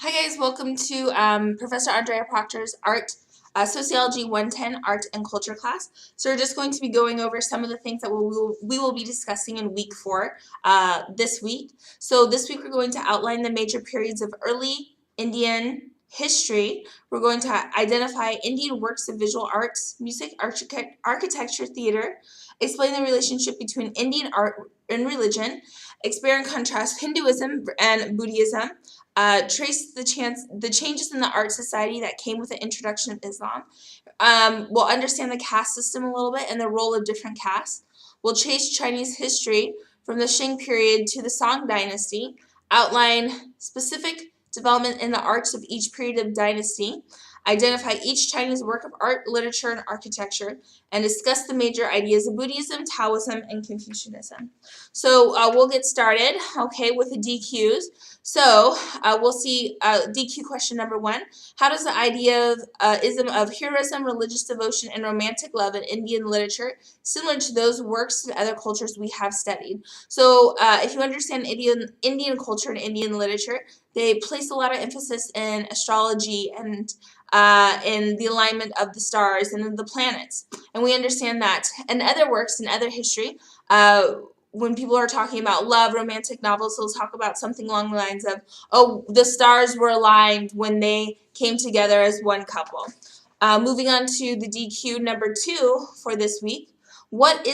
Hi guys, welcome to Professor Andrea Proctor's Sociology 110 Art and Culture class. So we're just going to be going over some of the things that we will be discussing in week 4 this week. So this week we're going to outline the major periods of early Indian history. We're going to identify Indian works of visual arts, music, architecture, theater, explain the relationship between Indian art and religion, compare and contrast Hinduism and Buddhism, trace the changes in the art society that came with the introduction of Islam. We'll understand the caste system a little bit and the role of different castes. We'll trace Chinese history from the Qing period to the Song dynasty, outline specific development in the arts of each period of dynasty, identify each Chinese work of art, literature, and architecture, and discuss the major ideas of Buddhism, Taoism, and Confucianism. So we'll get started, okay, with the DQs. So we'll see DQ question number 1. How does the idea of ism of heroism, religious devotion, and romantic love in Indian literature similar to those works in other cultures we have studied? So if you understand Indian culture and Indian literature, they place a lot of emphasis in astrology and in the alignment of the stars and the planets. And we understand that in other works, in other history, when people are talking about love, romantic novels, they'll talk about something along the lines of, oh, the stars were aligned when they came together as one couple. Moving on to the DQ number 2 for this week. What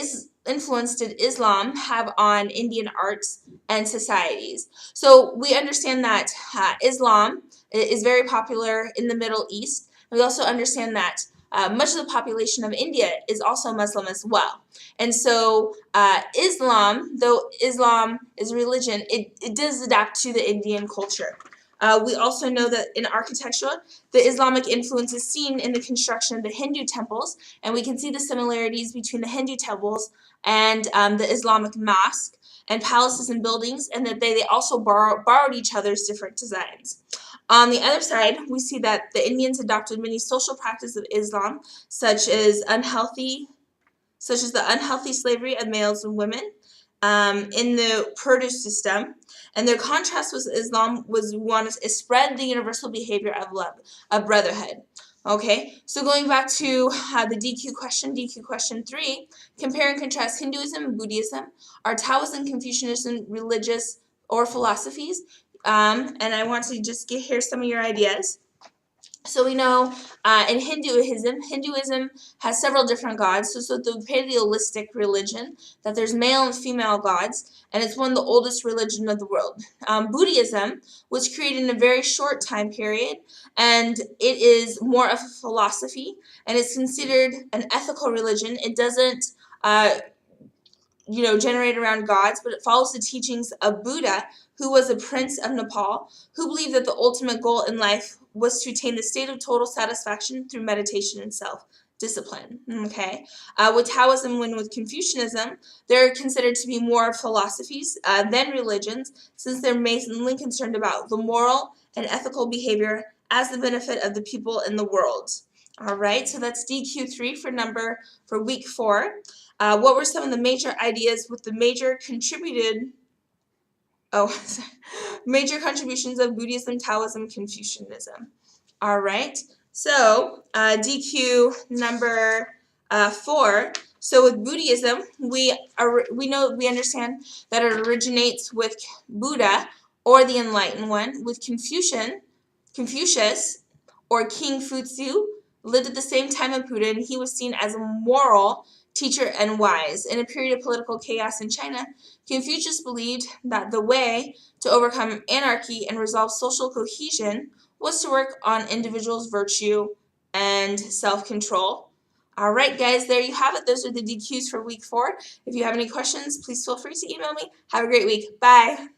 influence did Islam have on Indian arts and societies? So we understand that Islam is very popular in the Middle East. We also understand that much of the population of India is also Muslim as well. And so Islam, though Islam is a religion, it does adapt to the Indian culture. We also know that in architecture, the Islamic influence is seen in the construction of the Hindu temples, and we can see the similarities between the Hindu temples and the Islamic mosque and palaces and buildings, and that they also borrowed each other's different designs. On the other side, we see that the Indians adopted many social practices of Islam, such as the unhealthy slavery of males and women in the Purdah system. And their contrast with Islam was one to spread the universal behavior of love, of brotherhood. Okay, so going back to the DQ question 3, compare and contrast Hinduism and Buddhism. Are Taoism and Confucianism religious or philosophies? And I want to just hear some of your ideas. So we know in Hinduism has several different gods. So the pantheistic religion, that there's male and female gods, and it's one of the oldest religions of the world. Buddhism was created in a very short time period, and it is more of a philosophy, and it's considered an ethical religion. It doesn't generate around gods, but it follows the teachings of Buddha, who was a prince of Nepal, who believed that the ultimate goal in life was to attain the state of total satisfaction through meditation and self-discipline. Okay, with Taoism and with Confucianism, they're considered to be more philosophies than religions, since they're mainly concerned about the moral and ethical behavior as the benefit of the people in the world. All right, so that's DQ3 for week 4. What were some of the major ideas with the major contributions of Buddhism, Taoism, Confucianism? All right. So DQ number 4. So with Buddhism, we understand that it originates with Buddha or the Enlightened One. With Confucius or King Fuzi lived at the same time as Buddha, and he was seen as a moral teacher and wise. In a period of political chaos in China, Confucius believed that the way to overcome anarchy and resolve social cohesion was to work on individuals' virtue and self-control. All right, guys, there you have it. Those are the DQs for week 4. If you have any questions, please feel free to email me. Have a great week. Bye.